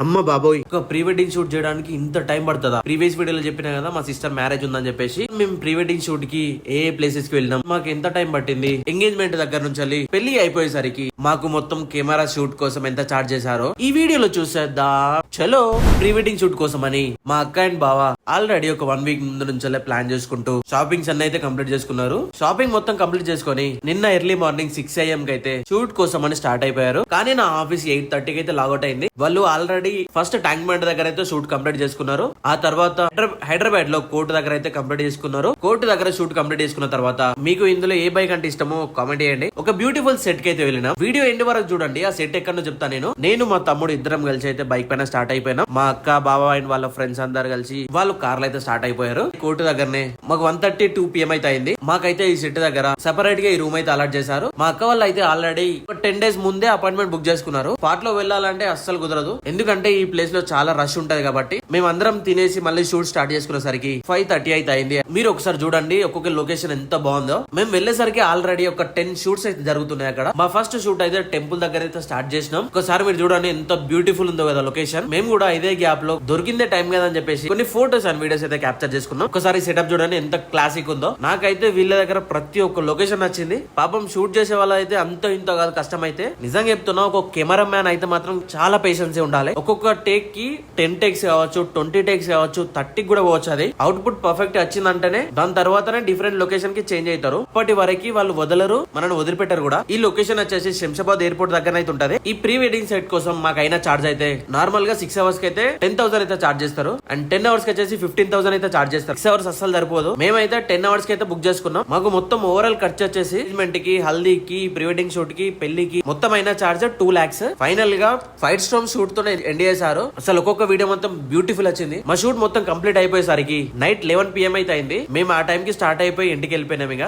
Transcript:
అమ్మ బాబోయ్, ఒక ప్రీ వెడ్డింగ్ షూట్ చేయడానికి ఇంత టైం పడుతుందా? ప్రీవియస్ వీడియోలో చెప్పినా కదా మా సిస్టర్ మ్యారేజ్ ఉందని చెప్పేసి మేము ప్రీ వెడ్డింగ్ షూట్ కి ఏ ప్లేసెస్ కి వెళ్ళినాం, మాకు ఎంత టైం పట్టింది, ఎంగేజ్మెంట్ దగ్గర నుంచి పెళ్లి అయిపోయేసరికి మాకు మొత్తం కెమెరా షూట్ కోసం ఎంత చార్జ్ చేశారో ఈ వీడియోలో చూసేద్దా. చలో, ప్రీ వెడ్డింగ్ షూట్ కోసం అని మా అక్క అండ్ బావ ఆల్రెడీ ఒక 1 వీక్ ముందు నుంచి ప్లాన్ చేసుకుంటూ షాపింగ్స్ అన్ని అయితే కంప్లీట్ చేసుకున్నారు. షాపింగ్ మొత్తం కంప్లీట్ చేసుకుని నిన్న ఎర్లీ మార్నింగ్ 6 AM కి అయితే షూట్ కోసం అని స్టార్ట్ అయిపోయారు. కానీ నా ఆఫీస్ 8:30 కి అయితే లాగౌట్ అయింది. వాళ్ళు ఆల్రెడీ ఫస్ట్ ట్యాంక్ బండ్ దగ్గర అయితే షూట్ కంప్లీట్ చేసుకున్నారు. ఆ తర్వాత హైదరాబాద్ లో కోర్టు దగ్గర అయితే కంప్లీట్ చేసుకున్నారు. కోర్టు దగ్గర షూట్ కంప్లీట్ చేసుకున్న తర్వాత మీకు ఇందులో ఏ బైక్ అంటే ఇష్టమో కామెంట్ చేయండి. ఒక బ్యూటిఫుల్ సెట్ కి అయితే వెళ్ళినా, వీడియో ఎండ్ వరకు చూడండి. ఆ సెట్ ఎక్కడో చెప్తాను. నేను మా తమ్ముడు ఇద్దరం కలిసి అయితే బైక్ పైన స్టార్ట్ అయిపోయినా. మా అక్క బావ అండ్ వాళ్ళ ఫ్రెండ్స్ అందరు కలిసి వాళ్ళు కార్లు అయితే స్టార్ట్ అయిపోయారు. కోర్టు దగ్గరనే మాకు 1:32 PM అయితే అయింది. మాకైతే ఈ సెట్ దగ్గర సెపరేట్ గా ఈ రూమ్ అయితే అలాట్ చేశారు. మా అక్క వాళ్ళు అయితే ఆల్రెడీ 10 days ముందే అపాయింట్మెంట్ బుక్ చేసుకున్నారు. స్పాట్ లో వెళ్ళాలంటే అస్సలు కుదరదు, ఎందుకంటే ఈ ప్లేస్ లో చాలా రష్ ఉంటది కాబట్టి. మేము అందరం తినేసి మళ్ళీ షూట్ స్టార్ట్ చేసుకునేసరికి 5:30 అయితే అయింది. మీరు ఒకసారి చూడండి ఒక్కొక్క లొకేషన్ ఎంత బాగుందో. మేము వెళ్ళేసరికి ఆల్రెడీ ఒక 10 షూట్స్ అయితే జరుగుతున్నాయి అక్కడ. మా ఫస్ట్ షూట్ అయితే టెంపుల్ దగ్గర అయితే స్టార్ట్ చేసినాం. ఒకసారి మీరు చూడండి ఎంత బ్యూటిఫుల్ ఉందో కదా లొకేషన్. మేము కూడా ఇదే గ్యాప్ లో దొరికిందే టైం కదా అని చెప్పేసి కొన్ని ఫోటోస్ అండ్ వీడియోస్ అయితే క్యాప్చర్ చేసుకున్నాం. ఒకసారి సెటప్ చూడండి ఎంత క్లాసిక్ ఉందో. నాకైతే వీళ్ళ దగ్గర ప్రతి ఒక్క లొకేషన్ నచ్చింది. పాపం షూట్ చేసే వాళ్ళ అయితే అంత ఇంత కాదు కష్టం అయితే. నిజంగా చెప్తున్నా, ఒక కెమెరా మ్యాన్ అయితే మాత్రం చాలా పేషెన్స్ ఉండాలి. ఒక్కొక్క టేక్ కి 10 takes కావచ్చు, 20 takes కావచ్చు, 30 కూడా పోవచ్చు. అది అవుట్పుట్ పర్ఫెక్ట్ వచ్చిందంటేనే దాని తర్వాతనే డిఫరెంట్ లొకేషన్ కి చేంజ్ అవుతారు. ఇప్పటి వరకు వాళ్ళు వదలరు, మనల్ని వదిలిపెట్టారు కూడా. ఈ లొకేషన్ వచ్చేసి శంషాబాద్ ఎయిర్పోర్ట్ దగ్గర అయితే ఉంటది. ఈ ప్రీ వెడ్డింగ్ సెట్ కోసం మాకైనా చార్జ్ అయితే నార్మల్ గా 6 hours కి అయితే 10,000 అయితే చార్జ్ చేస్తారు. అండ్ 10 hours కి వచ్చేసి 15,000 అయితే చార్జ్ చేస్తారు. 6 hours అస్సలు సరిపోదు. మేమైతే 10 hours కి అయితే బుక్ చేసుకున్నాం. మాకు మొత్తం ఓవరాల్ ఖర్చు వచ్చేసి ఎంగేజ్మెంట్ కి, హల్దీకి, ప్రీ వెడ్డింగ్ షూట్ కి, పెళ్లికి మొత్తం అయినా చార్జ్ 2 lakhs. ఫైనల్ గా ఫైట్ స్టార్మ్ షూట్ తో ఎండ్ చేశారు. అసలు ఒక్కొక్క వీడియో మొత్తం బ్యూటిఫుల్ వచ్చింది. మా షూట్ మొత్తం కంప్లీట్ అయిపోయేసరికి నైట్ 11 PM అయితే అయింది. మేము ఆ టైం కి స్టార్ట్ అయిపోయి ఇంటికి వెళ్ళిపోయినాం. ఇక